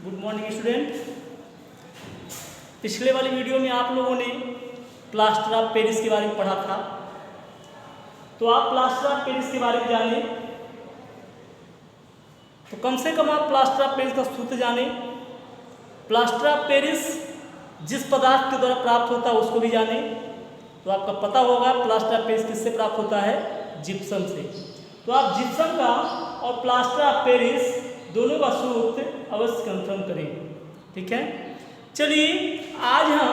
Good morning student. पिछले वाली video में आप लोगों ने प्लास्टर ऑफ पेरिस के बारे में पढ़ा था, तो आप प्लास्टर ऑफ पेरिस के बारे में जाने तो कम से कम आप प्लास्टर ऑफ पेरिस का सूत्र जाने। प्लास्टर ऑफ पेरिस जिस पदार्थ के द्वारा प्राप्त होता है उसको भी जाने। तो आपका पता होगा प्लास्टर ऑफ पेरिस किससे प्राप्त होता है? जिप्सम से। तो आप जिप्सम का और प्लास्टर ऑफ पेरिस दोनों का सूत्र अवश्य कंफर्म करें, ठीक है। चलिए आज हम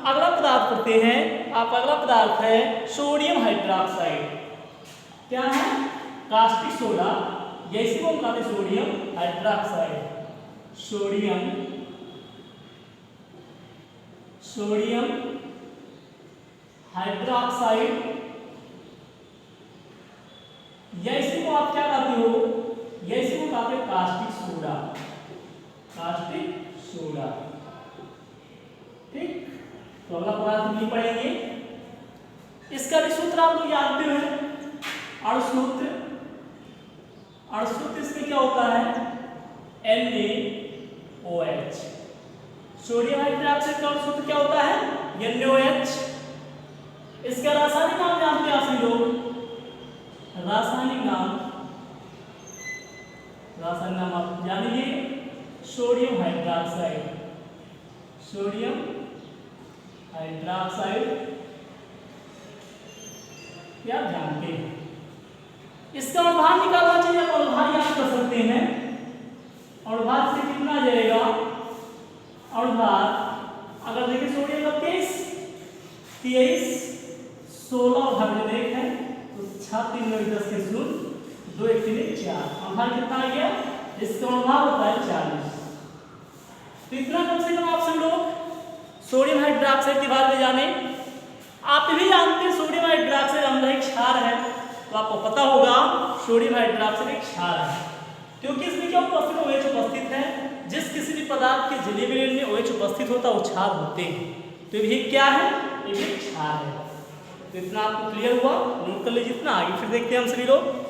अगला पदार्थ पढ़ते हैं। आप अगला पदार्थ है सोडियम हाइड्रोक्साइड। क्या है? कास्टिक सोडा, या इसको हम कहते हैं सोडियम हाइड्रोक्साइड। सोडियम हाइड्रोक्साइड, या इसी को आप क्या कहते हो? या इसी को कहते हैं कास्टिक सोडा। कास्टिक सोडा, ठीक। तो अगला पदार्थ नहीं पढ़ेंगे। इसका भी सूत्र आप लोग जानते हैं, अणुसूत्र। अणुसूत्र इसमें क्या होता है? NaOH। सोडियम हाइड्रोक्साइड का अणुसूत्र क्या होता है? NaOH। इसका रासायनिक नाम जानते हैं आप सभी लोग? रासायनिक नाम आप जानिए, सोडियम हाइड्रोक्साइड। सोडियम हाइड्रोक्साइड क्या जानते हैं? इसका अणुभार निकालना चाहिए, आप अणुभार याद कर सकते हैं। अणुभार से कितना आ जाएगा? अणुभार अगर देखें सोडियम का 23 16 भाग में एक है तो 6 3 9 10 के शून्य 2 1 3 4। अणुभार कितना आ गया? इसका अणुभार होता है 40। तो इतना कम से कम आप सब लोग सोडियम हाइड्रोक्साइड के बारे में जाने। आप भी जानते हैं सोडियम हाइड्रोक्साइड अम्ल एक क्षार है, तो आपको पता होगा सोडियम हाइड्रोक्साइड एक क्षार है, क्योंकि इसमें क्या उपस्थित OH उपस्थित है। जिस किसी भी पदार्थ के जलीय विलयन में OH उपस्थित होता है वो क्षार होते हैं। तो ये क्या है? ये भी क्षार है। तो इतना आपको क्लियर हुआ, नोट कर लीजिए। इतना आगे फिर देखते हैं हम सभी लोग।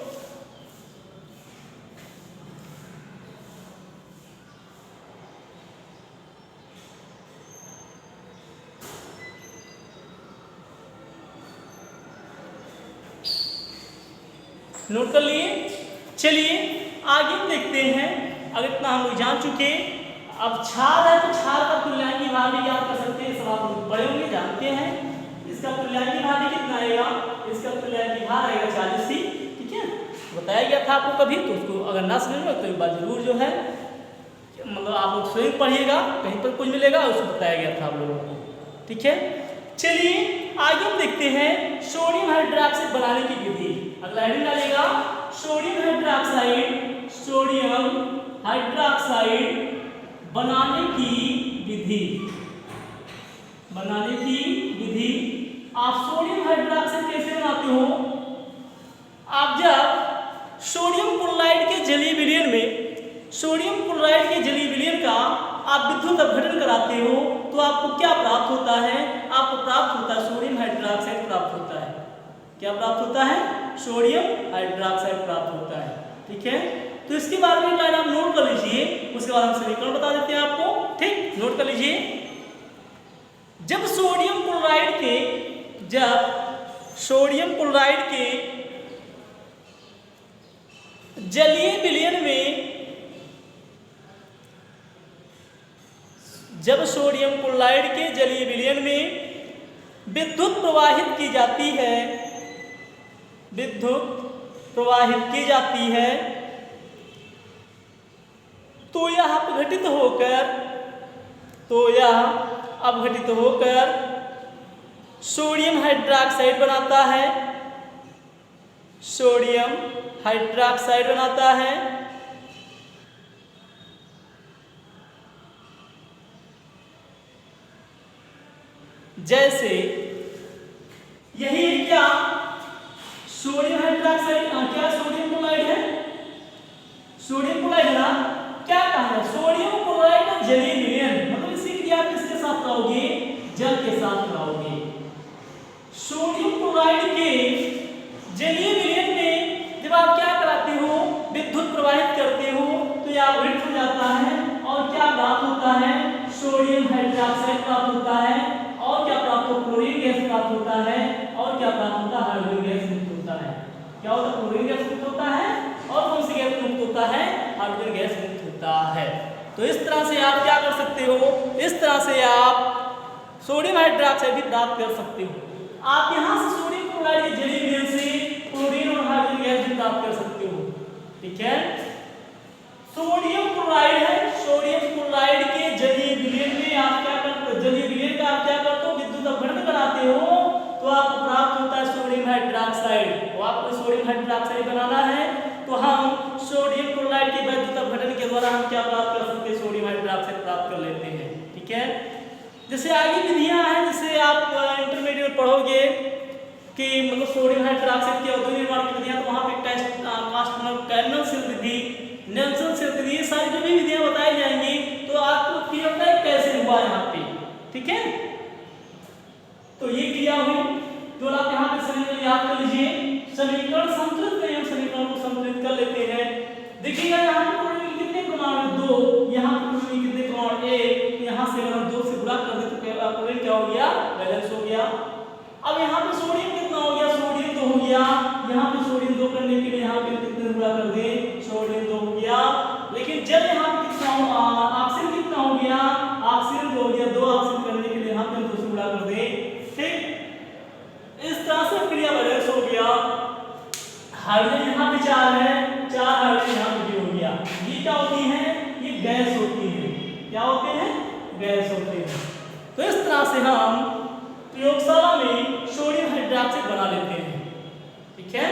नोट कर लिए। चलिए आगे हम देखते हैं। अगर इतना हम लोग जान चुके, अब क्षार है तो क्षार का तुल्यांकी भार भी याद कर सकते हैं। सब आप लोग पढ़े होंगे, जानते हैं। इसका तुल्यांकी भार भी कितना आएगा? इसका तुल्यांकी भार आएगा 40, ठीक है। बताया गया था आपको कभी, तो उसको अगर ना समझ में तो एक बार जरूर जो है मतलब आप लोग स्वयं पढ़िएगा, कहीं पर कुछ मिलेगा उसको बताया गया था आप लोगों को, ठीक है। चलिए आगे हम देखते हैं सोडियम हाइड्रोक्साइड बनाने की विधि। अगला हेडिंग डालेगा सोडियम हाइड्रोक्साइड। सोडियम हाइड्रोक्साइड बनाने की विधि। बनाने की विधि। आप सोडियम हाइड्रोक्साइड कैसे बनाते हो? आप जब सोडियम क्लोराइड के जलीय विलयन में सोडियम क्लोराइड के जलीय विलयन का आप विद्युत अपघटन कराते हो तो आपको क्या प्राप्त होता है? आपको प्राप्त होता है सोडियम हाइड्रोक्साइड प्राप्त होता है। क्या प्राप्त होता है? सोडियम हाइड्रोक्साइड प्राप्त होता है, ठीक है। तो इसके बारे में लाइन आप नोट कर लीजिए, उसके बाद हम समीकरण बता देते हैं आपको, ठीक। नोट कर लीजिए। जब सोडियम क्लोराइड के जलीय विलयन में जब सोडियम क्लोराइड के जलीय विलयन में विद्युत प्रवाहित की जाती है, विद्युत प्रवाहित की जाती है, तो यह अपघटित होकर सोडियम हाइड्रोक्साइड बनाता है। सोडियम हाइड्रोक्साइड बनाता है। जैसे यही है क्या? सोडियम हाइड्रोक्साइड क्या सोडियम क्लोराइड है? सोडियम क्लोराइड है ना? क्या कहा है? सोडियम क्लोराइड का जलीय विलयन, मतलब इसी क्रिया किसके साथ कराओगे? जल के साथ कराओगे। सोडियम क्लोराइड के जलीय विलयन में जब आप क्या कराते हो? विद्युत प्रवाहित करते हो तो यह अपघटित हो जाता है और क्या सोडियम हाइड्रोक्साइड प्राप्त होता है, और क्या प्राप्त होता है, क्लोरीन गैस प्राप्त होता है, और क्या प्राप्त होता है, हाइड्रोजन गैस मुक्त होता है। क्या होता है, क्लोरीन गैस मुक्त होता है, और कौन सी गैस मुक्त होता है, हाइड्रोजन गैस मुक्त होता है। तो इस तरह से आप क्या कर सकते हो, इस तरह से आप सोडियम हाइड्रोक्साइड भी प्राप्त कर सकते हो। आप यहाँ से सोडियम क्लोराइड के जलीय विलयन से क्लोरीन और हाइड्रोजन गैस भी प्राप्त कर सकते हो। ठीक है, सोडियम क्लोराइड है, सोडियम क्लोराइड के जलीय विलयन में आप क्या करते हो, जलीय विलयन का आप क्या करते हो, विद्युत अपघटन कराते हो, तो आपको प्राप्त होता है सोडियम हाइड्रोक्साइड। तो आपको सोडियम हाइड्रोक्साइड बनाना है, तो हम सोडियम क्लोराइड के विद्युत अपघटन के द्वारा हम क्या प्राप्त कर सकते हैं, सोडियम हाइड्रोक्साइड प्राप्त कर लेते हैं। ठीक है, जैसे आगे विधियां हैं, जैसे आप इंटरमीडिएट में पढ़ोगे कि मतलब सोडियम हाइड्रोक्साइड के औद्योगिक निर्माण की विधियां, तो वहां पे टेस्ट कास्ट कैनल से विधि, नेल्सन से विधि, ये सारी जो भी विधियां बताई जाएंगी, तो आपको क्लियर होता है कैसे हुआ यहाँ पे। ठीक है, तो ये क्रिया हुई, तो आप यहाँ पे समीकरण याद कर लीजिए, समीकरण संतुलित नहीं, हम समीकरण को संतुलित कर लेते हैं। देखिएगा यहाँ पे क्लोरीन कितने परमाणु, 2, यहाँ पे क्लोरीन कितने परमाणु, 1, यहाँ से अगर हम 2 से गुणा कर दे तो क्लोरीन क्या हो गया, बैलेंस हो गया। अब यहाँ पे सोडियम कितना हो गया, सोडियम 2 हो गया, यहाँ पे सोडियम 2 करने के लिए यहाँ पे कितने गुणा कर दे, सोडियम 2 हो गया। लेकिन जल यहाँ पे कितना हो, ऑक्सीजन कितना हो गया, ऑक्सीजन 2 हो गया, 2 ऑक्सीजन करने के लिए यहाँ पे 2 से गुणा कर दे। ठीक, इस तरह से क्रिया बैलेंस हो गया। हाइड्रोजन यहाँ पे 4 है, 4 हाइड्रोजन यहाँ पे भी हो गया। ये क्या होती है, ये गैस होती है। क्या होते हैं, गैस होते हैं। तो इस तरह से हम प्रयोगशाला में सोडियम हाइड्रोक्साइड बना लेते हैं। ठीक है,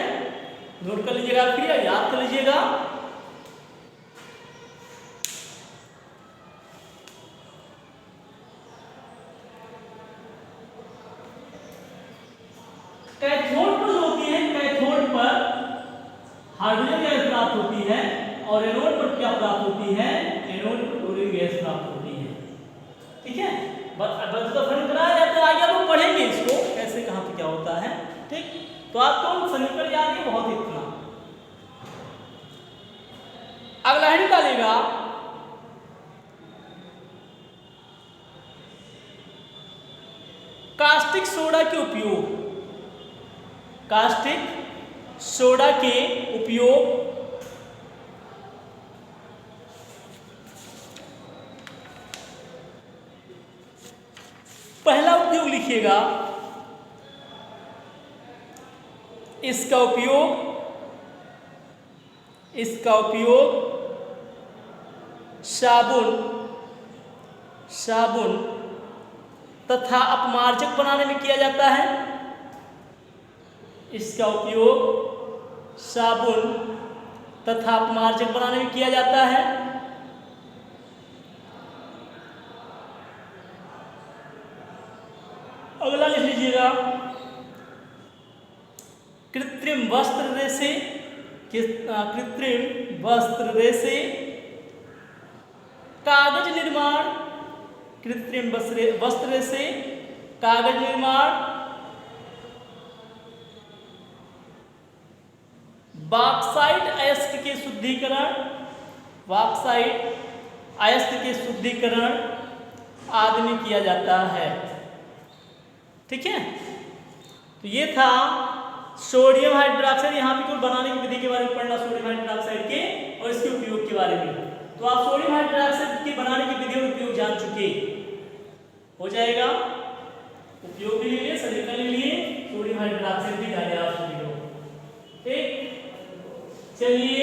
नोट कर लीजिएगा, क्रिया याद कर लीजिएगा। कैथोड पर जो होती है, कैथोड पर हाइड्रोजन गैस प्राप्त होती है, और एनोड पर क्या प्राप्त होती है, एनोड पर क्लोरीन गैस प्राप्त होती है। ठीक है, बस तो फर्क कराया जाता है, आगे आप लोग पढ़ेंगे इसको कैसे कहाँ पे क्या होता है। ठीक, तो आपको समीकरण याद है बहुत इतना। अगला हेडिंग डालेगा कास्टिक सोडा के उपयोग, कास्टिक सोडा के उपयोग पहला उपयोग लिखिएगा, इसका उपयोग साबुन तथा अपमार्जक बनाने में किया जाता है। इसका उपयोग साबुन तथा अपमार्जक बनाने में किया जाता है। अगला लिख लीजिएगा, कृत्रिम वस्त्र रेशे कागज निर्माण, कृत्रिम वस्त्र रेशे कागज निर्माण, बॉक्साइट अयस्क के शुद्धिकरण आदि में किया जाता है। ठीक है, तो ये था सोडियम हाइड्रोक्साइड। यहाँ पे कुल बनाने की विधि के बारे में पढ़ना, सोडियम हाइड्रोक्साइड के और इसके उपयोग के बारे में। तो आप सोडियम हाइड्रोक्साइड के बनाने की विधि और उपयोग जान चुके हो जाएगा। उपयोग भी ले लिए, समीकरण ले लिए, सोडियम हाइड्रोक्साइड भी जाने आप सभी लोग। ठीक, चलिए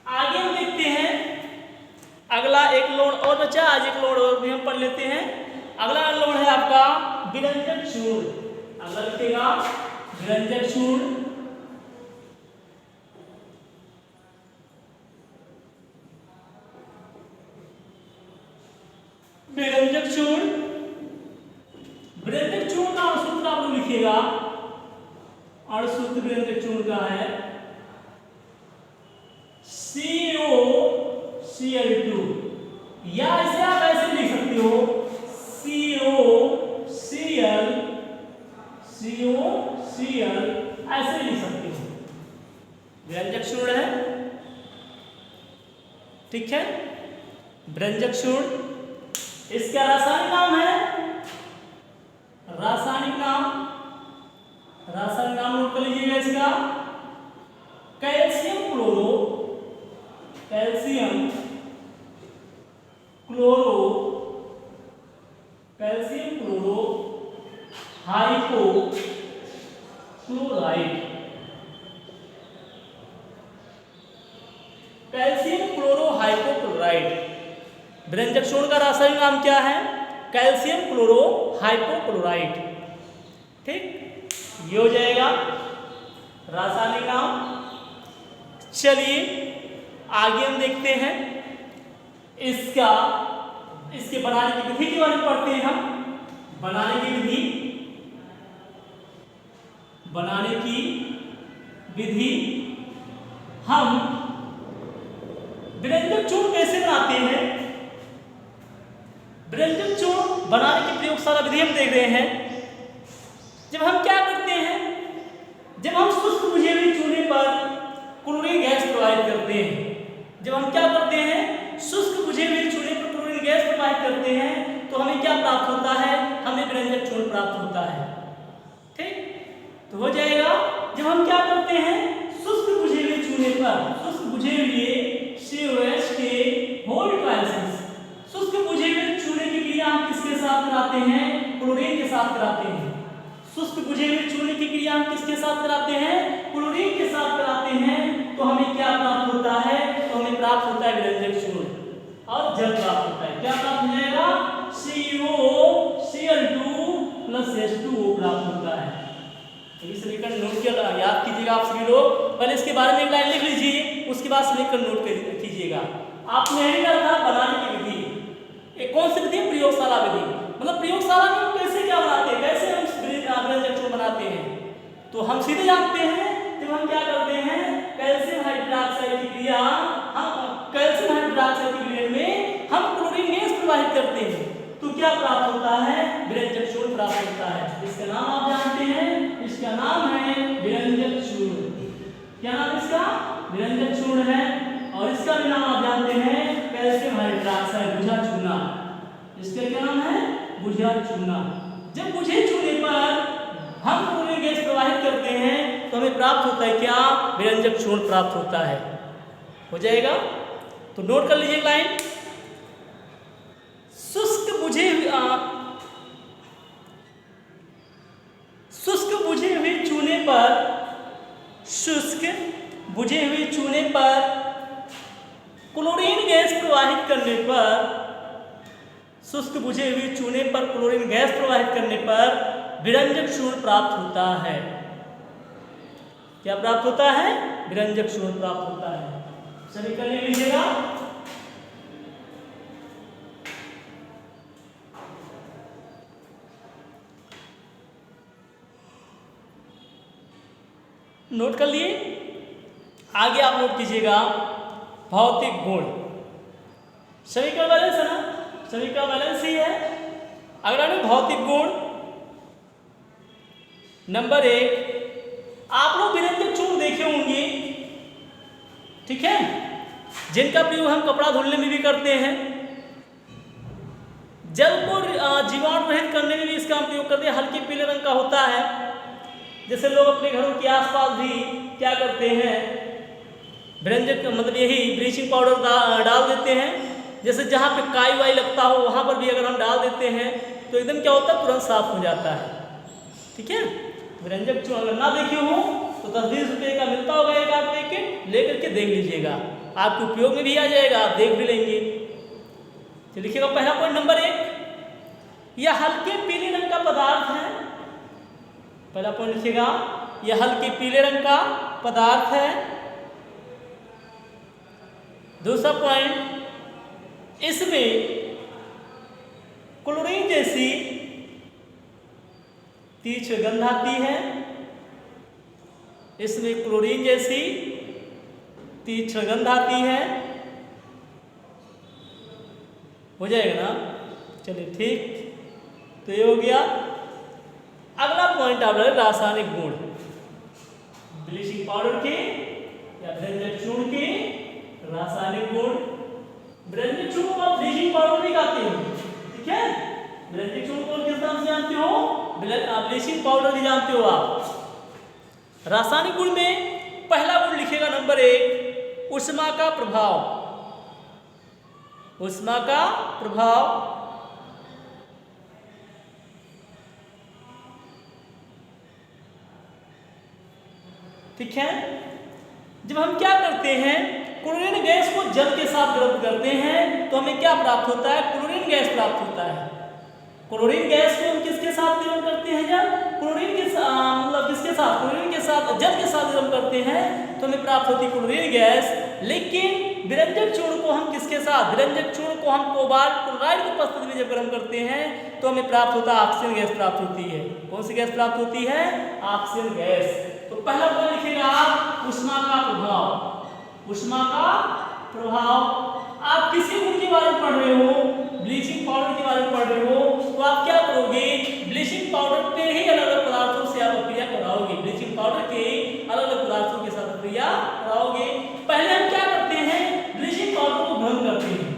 आगे हम देखते हैं। अगला एक लोड और बचा, आज एक लोड और भी हम पढ़ लेते हैं। अगला लोड है आपका विरंजक चूर्ण। अगला लिखेगा विरंजक चूर्ण। विरंजक चूर्ण का अणुसूत्र आप लोग लिखिएगा। अणुसूत्र विरंजक चूर्ण का है COCl2, या इसे आप ऐसे लिख सकते हो COCl ऐसे लिख सकते हो, विरंजक चूर्ण है। ठीक है, व्यंजक चूर्ण। इसका रासायनिक नाम है, रासायनिक नाम नोट कर लीजिएगा इसका, calcium chloro hypochloride. Calcium chloro hypochloride व्यंजक चूर्ण का रासायनिक नाम क्या है? Calcium chloro hypochloride. ठीक, ये हो जाएगा रासायनिक नाम। चलिए आगे हम देखते हैं इसके बनाने की विधि के बारे में पढ़ते हैं। हम बनाने की विधि हम व्यंजक चूर्ण कैसे बनाते हैं? व्यंजक चूर्ण बनाने की प्रयोगशाला विधि हम देख रहे हैं। जब हम क्या करते हैं, जब हम शुष्क बुझे हुए चूल्हे पर क्लोरीन गैस प्रवाहित करते हैं, जब हम क्या करते हैं, शुष्क बुझे हुए चूल्हे पर क्लोरीन गैस प्रवाहित करते हैं, तो हमें क्या प्राप्त होता है? हमें व्यंजक चूर्ण प्राप्त होता है। ठीक, तो हो जाएगा। जब हम क्या करते हैं, शुष्क बुझे हुए चूल्हे पर, शुष्क बुझे हुए COH के होल ट्रांजिशन, शुष्क बुझे हुए चूल्हे की क्रिया हम किसके साथ कराते हैं? क्लोरीन के साथ कराते हैं। शुष्क बुझे हुए चूल्हे की क्रिया हम किसके साथ कराते हैं? क्लोरीन के साथ कराते हैं। तो हमें क्या प्राप्त होता है? तो हमें प्राप्त होता है व्यंजक चूर्ण। और जल प्राप्त होता है, क्या प्राप्त हो जाएगा? COCl2 + H2O प्राप्त होता है। तो इस समीकरण नोट किया, याद कीजिएगा आप सभी लोग। पहले इसके बारे में एक लाइन लिख लीजिए, उसके बाद समीकरण नोट कीजिएगा। आपने नहीं कहा था बनाने की विधि, एक कौन सी विधि? प्रयोगशाला विधि। मतलब प्रयोगशाला में हम कैसे क्या बनाते हैं, कैसे हम व्यंजक चूर्ण बनाते हैं? तो हम सीधे जानते हैं, जब हम क्या करते हैं, कैल्शियम हाइड्रोक्साइड की क्रिया, कैल्शियम हाइड्रोक्साइड की क्रिया में हम क्लोरीन गैस प्रवाहित करते हैं, तो क्या प्राप्त होता है? व्यंजक चूर्ण प्राप्त होता है। इसका नाम आप जानते हैं, इसका नाम है व्यंजक चूर्ण। क्या नाम इसका? व्यंजक चूर्ण है। और इसका भी नाम आप जानते हैं, कैल्शियम हाइड्रोक्साइड, बुझा चूना। इसका क्या नाम है? बुझा चूना। जब बुझे चूने पर हम क्लोरीन गैस प्रवाहित करते हैं, तो हमें प्राप्त होता है क्या? व्यंजक चूर्ण प्राप्त होता है। हो जाएगा, तो नोट कर लीजिए लाइन। शुष्क बुझे हुए चूने पर क्लोरीन गैस प्रवाहित करने पर, शुष्क बुझे हुए चूने पर क्लोरीन गैस प्रवाहित करने पर व्यंजक चूर्ण प्राप्त होता है। क्या प्राप्त होता है? व्यंजक चूर्ण प्राप्त होता है। समीकरण लिख लीजिएगा। नोट कर लिए। आगे आप नोट कीजिएगा भौतिक गुण। समीकरण बैलेंस है ना, समीकरण बैलेंस ही है। अगर हमें भौतिक गुण नंबर 1, आप लोग व्यंजक चूर्ण देखे होंगे, ठीक है, जिनका प्रयोग हम कपड़ा धुलने में भी करते हैं, जल को जीवाणु रहित करने में भी इसका हम प्रयोग करते हैं। हल्के पीले रंग का होता है। जैसे लोग अपने घरों के आसपास भी क्या करते हैं, व्यंजक मतलब यही ब्लीचिंग पाउडर डाल देते हैं। जैसे जहाँ पे काई वाई लगता हो वहाँ पर भी अगर हम डाल देते हैं तो एकदम क्या होता है, तुरंत साफ हो जाता है। ठीक है, व्यंजक चूर्ण अगर ना देखे हो तो 10-20 रुपये का मिलता होगा एक आध पैकेट, लेकर के देख लीजिएगा, आपके उपयोग में भी आ जाएगा, आप देख भी लेंगे। तो लिखिएगा पहला पॉइंट नंबर 1, यह हल्के पीले रंग का पदार्थ है। पहला पॉइंट लिखिएगा, यह हल्के पीले रंग का पदार्थ है। दूसरा पॉइंट, इसमें क्लोरीन जैसी तीक्ष्ण गंध आती है। इसमें क्लोरीन जैसी तीक्ष्ण गंध आती है। हो जाएगा ना? चलिए ठीक, तो ये हो गया। अगला पॉइंट आप रहे रासायनिक गुण, ब्लीचिंग पाउडर के या व्यंजक चूर्ण के रासायनिक गुण। व्यंजक चूर्ण को आप ब्लीचिंग पाउडर भी कहते हो, ठीक है। व्यंजक चूर्ण को किस नाम से जानते हो? ब्लीचिंग पाउडर भी जानते हो आप। रासायनिक गुण में पहला गुण लिखेगा नंबर 1, ऊष्मा का प्रभाव। ऊष्मा का प्रभाव, ठीक है। जब हम क्या करते हैं, क्लोरीन गैस को जल के साथ गर्म करते हैं तो हमें क्या प्राप्त होता है? क्लोरीन गैस प्राप्त होता है। क्लोरीन गैस को हम किसके साथ गर्म करते हैं? जब क्लोरीन के मतलब किसके साथ? क्लोरीन के साथ, जल के साथ गर्म करते हैं तो हमें प्राप्त होती है क्लोरीन गैस। लेकिन विरंजक चूर्ण को हम किसके साथ? विरंजक चूर्ण को हम कोबाल्ट क्लोराइड की उपस्थिति में जब गर्म करते हैं तो हमें प्राप्त होता है ऑक्सीजन गैस प्राप्त होती है। कौन सी गैस प्राप्त होती है? Oxygen gas. तो पहला पॉइंट लिखेगा आप ऊष्मा का प्रभाव। ऊष्मा का प्रभाव। आप किसी गुण के बारे में पढ़ रहे हो, ब्लीचिंग पाउडर के बारे में पढ़ रहे हो, तो आप क्या करोगे? ब्लीचिंग पाउडर पे ही अलग अलग पदार्थों से आप प्रक्रिया कराओगे। ब्लीचिंग पाउडर के अलग अलग पदार्थों के साथ प्रक्रिया कराओगे। पहले हम क्या करते हैं? ब्लीचिंग पाउडर को गर्म करते हैं।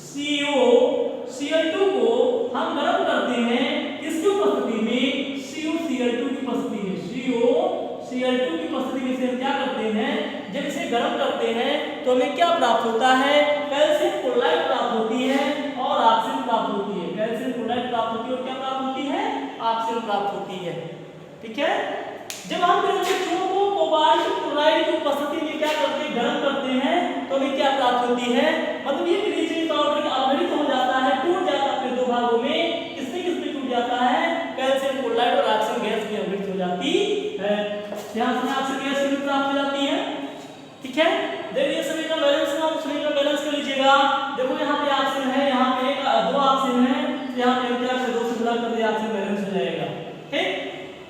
COCl2 को हम गर्म करते हैं किसकी उपस्थिति में? CuCl2 की उपस्थिति में। CuCl2 की उपस्थिति में से हम क्या करते हैं? जब इसे गर्म करते हैं तो हमें क्या प्राप्त होता है? कैल्शियम क्लोराइड प्राप्त होती है और ऑक्सीजन प्राप्त होती है। कैल्शियम क्लोराइड प्राप्त होती है और क्या प्राप्त होती है? ऑक्सीजन प्राप्त होती है, ठीक है। जब हम विरंजक चूर्ण को कोबाल्ट क्लोराइड की उपस्थिति में क्या करते हैं? गर्म करते हैं तो हमें क्या प्राप्त होती है? मतलब ये ब्लीचिंग पाउडर अपघटित हो जाता है, टूट जाता है अपने दो भागों में। किसमें किसमें टूट जाता है? कैल्शियम क्लोराइड और ऑक्सीजन गैस में अपघटित हो जाती है। यहाँ से ऑक्सीजन गैस भी प्राप्त हो जाती है, ठीक है। देखिए सभी का बैलेंस में आप सभी का बैलेंस कर लीजिएगा। देखो यहाँ पे ऑक्सीजन है, यहाँ पे दो ऑक्सीजन है, यहाँ पे क्या से 2 से गुणा कर दिया ऑक्सीजन बैलेंस हो जाएगा, ठीक।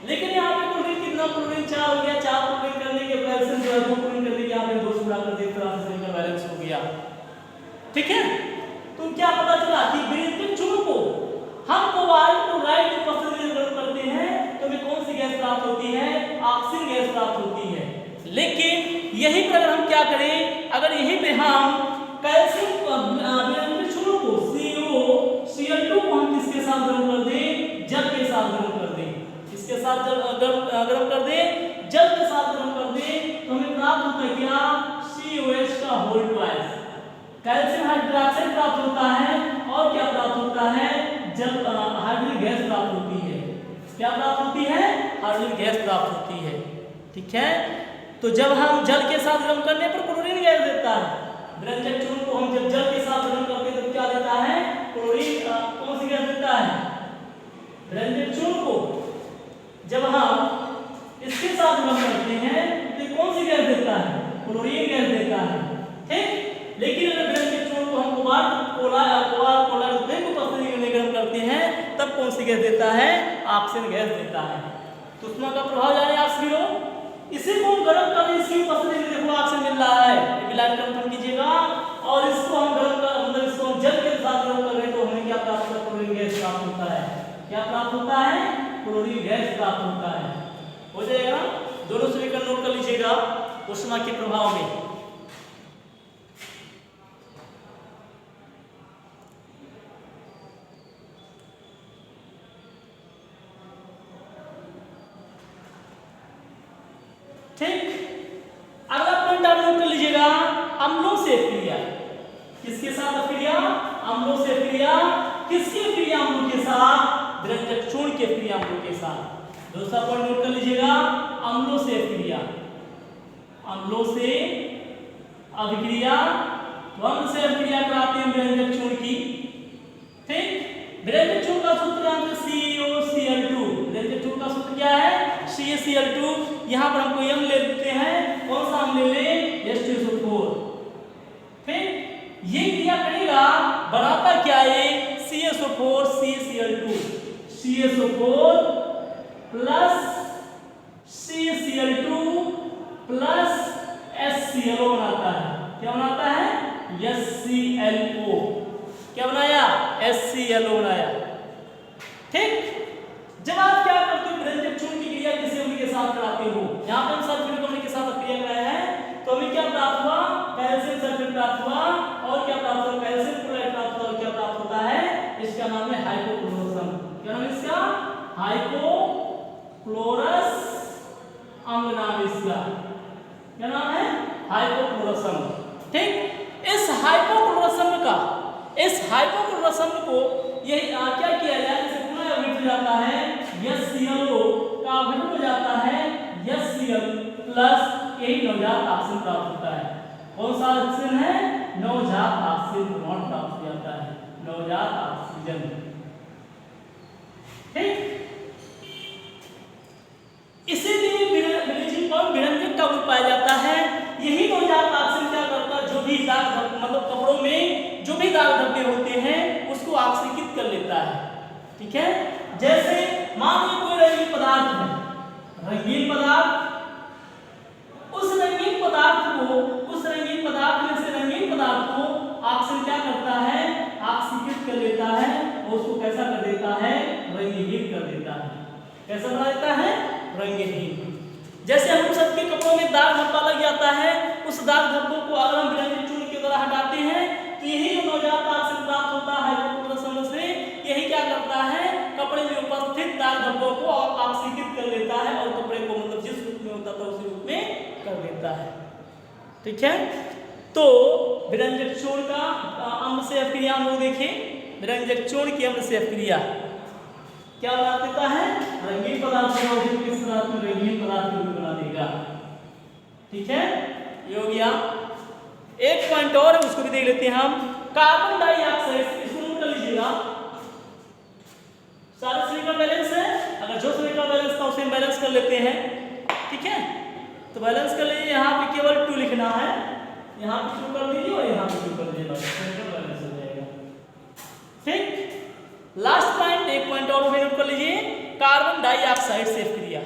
लेकिन यहाँ पे क्लोरीन कितना? क्लोरीन 4 हो गया। 4 क्लोरीन करने के कैल्शियम जो है 2 क्लोरीन करने के यहाँ पे 2 से गुणा कर दिया, इस तरह से सभी का बैलेंस हो गया, ठीक है। तो क्या पता चला कि विरंजक चूर्ण को हम कोबाल्ट क्लोराइड की उपस्थिति में गर्म करते हैं तो हमें कौन सी गैस प्राप्त होती है? ऑक्सीजन गैस प्राप्त होती है। लेकिन यही पर अगर हम क्या करें, अगर यहीं पे हम कैल्शियम विरंजक चूर्ण को CuCl2 को हम किसके साथ गर्म कर दें? जल के साथ गर्म कर दें। किसके साथ गर्म कर दें? जल के साथ गर्म कर दें तो हमें प्राप्त होता है क्या? COH का होल ट्वाइस। कैल्शियम हाइड्रोक्साइड प्राप्त होता है और क्या प्राप्त होता है? जल हाइड्रोजन गैस प्राप्त होती है। क्या प्राप्त होती है? हाइड्रोजन गैस प्राप्त होती है, ठीक है। तो जब हम जल के साथ गर्म करने पर क्लोरीन गैस देता है। विरंजक चूर्ण को हम जब जल के साथ गर्म करते हैं तो क्या देता है? क्लोरीन। कौन सी गैस देता है? विरंजक चूर्ण को जब हम इसके साथ गर्म करते हैं तो कौन सी गैस देता है? क्लोरीन गैस देता है, ठीक। लेकिन अगर विरंजक चूर्ण को हम कोबाल्ट क्लोराइड की उपस्थिति में गर्म करते हैं तब कौन सी गैस देता है? ऑक्सीजन गैस देता है। तो ऊष्मा का प्रभाव जाने आप सभी लोग। इसी को हम गर्म करने इसकी उपस्थिति में देखो ऑक्सीजन मिल रहा है, ये लाइन कंफर्म कीजिएगा। और इसको हम गर्म कर मतलब इसको हम जल के साथ गर्म कर रहे हैं तो हमें क्या प्राप्त होता है? क्लोरीन गैस प्राप्त होता है। क्या प्राप्त होता है? क्लोरीन गैस प्राप्त होता है। हो जाएगा। दोनों समीकरण नोट कर लीजिएगा ऊष्मा के प्रभाव में। ठीक। अगला पॉइंट आप नोट कर लीजिएगा, अम्लों से क्रिया। किसके साथ क्रिया? अम्लों से क्रिया। किसकी क्रिया? अम्लों के साथ। विरंजक चूर्ण के क्रिया अम्लों के साथ। दूसरा पॉइंट नोट कर लीजिएगा, अम्लों से क्रिया। अम्लों से अभिक्रिया। अम्ल से अभिक्रिया कराते हैं विरंजक चूर्ण की, ठीक। विरंजक चूर्ण का सूत्र जानते हैं CuCl2। विरंजक चूर्ण का सूत्र क्या है? CuCl2। यहाँ पर हमको M ले लेते हैं, कौन सा हम ले लें? H2SO4, ठीक। ये क्रिया करेगा, बनाता क्या है? CSO4 CCl2। CSO4 plus CCl2 plus HClO बनाता है। क्या बनाता है? HClO। क्या बनाया? HClO बनाया, ठीक। जब आप क्या करते हो? विरंजक चूर्ण की क्रिया किसी अम्ल के साथ कराते हो। यहाँ पे हम सल्फ्यूरिक अम्ल के साथ क्रिया कराए हैं तो हमें क्या प्राप्त हुआ? कैल्शियम सल्फेट प्राप्त हुआ। और क्या प्राप्त हुआ? कैल्शियम इस हाइपोक्लोरस अम्ल को यही क्या किया जाए, जैसे पुनः अवृत हो जाता है HClO का अवृत हो जाता है HCl प्लस यही नवजात ऑक्सीजन प्राप्त होता है। कौन सा ऑक्सीजन है? नवजात ऑक्सीजन प्रोटॉन प्राप्त हो जाता है, नवजात ऑक्सीजन। ठीक, इसीलिए ब्लीचिंग पाउडर विरंजक का रूप पाया जाता है। यही नवजात ऑक्सीजन क्या करता है, जो भी दाग मतलब कपड़ों में जो भी दाग धब्बे होते हैं उसको ऑक्सीकृत कर लेता है। ठीक है, जैसे मान लीजिए कोई रंगीन पदार्थ है, रंगीन पदार्थ, उस रंगीन पदार्थ में से रंगीन पदार्थ को ऑक्सीजन क्या करता है, ऑक्सीकृत कर लेता है और उसको कैसा कर देता है, रंगहीन कर देता है। कैसा बना देता है, रंगहीन। जैसे हम सबके कपड़ों में दाग धब्बा लग जाता है, उस दाग धब्बों को अगर हम विरंजक चूर्ण के द्वारा हटाते हैं तो यही नवजात ऑक्सीजन प्राप्त होता है हाइपोक्लोरस अम्ल से। यही क्या करता है, कपड़े में उपस्थित दाग धब्बों को ऑक्सीकृत कर लेता है और कपड़े को मतलब जिस रूप में होता था उसी रूप में कर देता है। ठीक है, तो विरंजक चूर्ण का अम्ल से अभिक्रिया हम लोग देखें। विरंजक चूर्ण की अम्ल से अभिक्रिया क्या बना देता है, रंगीन पदार्थ को किस पदार्थ में रंगीन पदार्थ को बना देगा। ठीक है, ये हो गया। एक पॉइंट और है, उसको भी देख लेते हैं हम। कार्बन डाइऑक्साइड, इसको नोट कर लीजिएगा। सारे सिलिकॉन बैलेंस है, अगर जो सिलिकॉन बैलेंस था उसे बैलेंस कर लेते हैं। ठीक है, तो बैलेंस कर लीजिए। यहाँ पे केवल 2 लिखना है, यहाँ पे 2 कर दीजिए और यहाँ पे 2 कर दीजिए, सिलिकॉन बैलेंस हो जाएगा। ठीक, लास्ट पॉइंट, एक पॉइंट और भी नोट कर लीजिए। कार्बन डाइऑक्साइड से अभिक्रिया,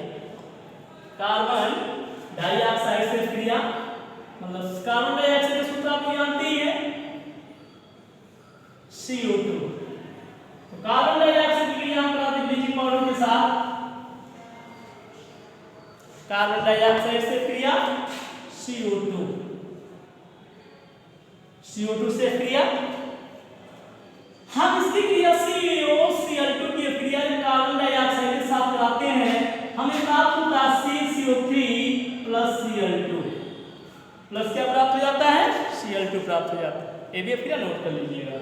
कार्बन डाइऑक्साइड से अभिक्रिया मतलब कार्बन डाइऑक्साइड का सूत्र आप जानते ही हैं, CO2। तो कार्बन डाइऑक्साइड की क्रिया हम कराते ब्लीचिंग पाउडर के साथ। कार्बन डाइऑक्साइड से क्रिया CO2, CO2 से क्रिया हम इसकी क्रिया CaO-Cl2 की क्रिया कार्बन डाइऑक्साइड के साथ कराते हैं, हमें प्राप्त होता है CCO3 प्लस Cl2 प्लस क्या प्राप्त हो जाता है, Cl2 प्राप्त हो जाता है। ये भी क्रिया नोट कर लीजिएगा।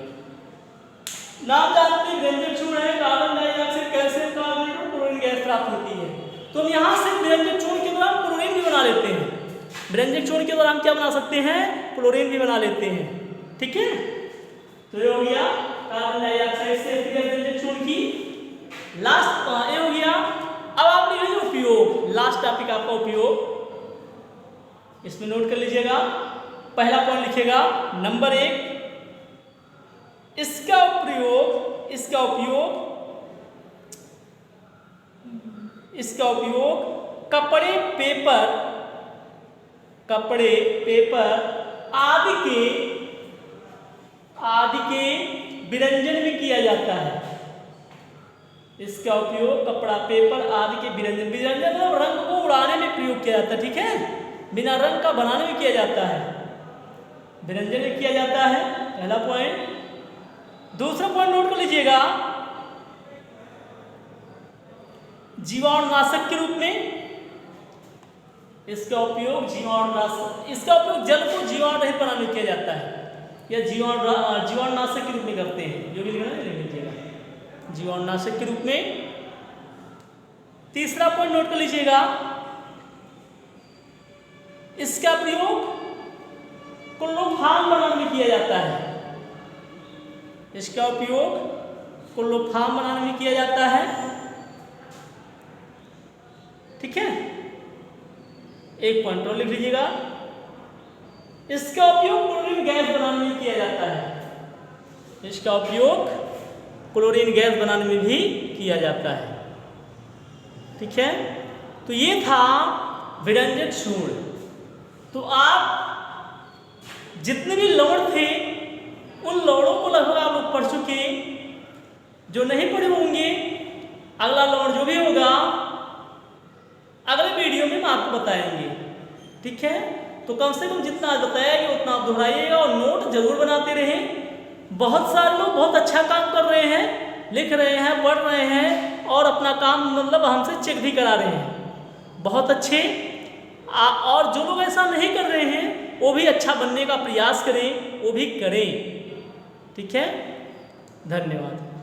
नाम जानते हैं विरंजक चूर्ण है, कार्बन डाइऑक्साइड कैल्शियम कार्बोनेट और क्लोरीन गैस प्राप्त होती है। तो हम यहाँ से विरंजक चूर्ण के द्वारा क्लोरीन भी बना लेते हैं। विरंजक चूर्ण के द्वारा हम क्या बना सकते हैं, क्लोरीन भी बना लेते हैं। ठीक है, तो ये हो गया कार्बन डाइऑक्साइड से विरंजक चूर्ण की। लास्ट ये हो गया। अब आप लिख लीजिए उपयोग, लास्ट टॉपिक आपका उपयोग, इसमें नोट कर लीजिएगा। पहला पॉइंट लिखिएगा नंबर 1, इसका उपयोग कपड़े, पेपर आदि के विरंजन में किया जाता है। इसका उपयोग कपड़ा, पेपर आदि के विरंजन मतलब रंग को उड़ाने में प्रयोग किया जाता है। ठीक है, बिना रंग का बनाने में किया जाता है, विरंजन में किया जाता है, पहला पॉइंट। दूसरा पॉइंट नोट कर लीजिएगा, जीवाणुनाशक के रूप में इसका उपयोग जल को जीवाणु रहित बनाने में किया जाता है या जीवाणुनाशक के रूप में करते हैं, जो भी लिखना है लिख लीजिएगा, जीवाणुनाशक के रूप में। तीसरा पॉइंट नोट कर लीजिएगा, इसका प्रयोग क्लोरोफॉर्म बनाने में किया जाता है। इसका उपयोग क्लोरोफॉर्म बनाने में किया जाता है। ठीक है, एक पॉइंट और लिख लीजिएगा, इसका उपयोग क्लोरीन गैस बनाने में किया जाता है। इसका उपयोग क्लोरीन गैस बनाने में भी किया जाता है। ठीक है, तो ये था विरंजक चूर्ण। तो आप जितने भी लवण थे उन लवणों को लगभग आप लोग पढ़ चुके। जो नहीं पढ़े होंगे, अगला लवण जो भी होगा अगले वीडियो में हम आपको बताएंगे। ठीक है, तो कम से कम जितना बताया गया उतना आप दोहराइएगा और नोट जरूर बनाते रहें। बहुत सारे लोग बहुत अच्छा काम कर रहे हैं, लिख रहे हैं, पढ़ रहे हैं और अपना काम मतलब हमसे चेक भी करा रहे हैं, बहुत अच्छे। और जो लोग ऐसा नहीं कर रहे हैं वो भी अच्छा बनने का प्रयास करें, वो भी करें। ठीक है, धन्यवाद।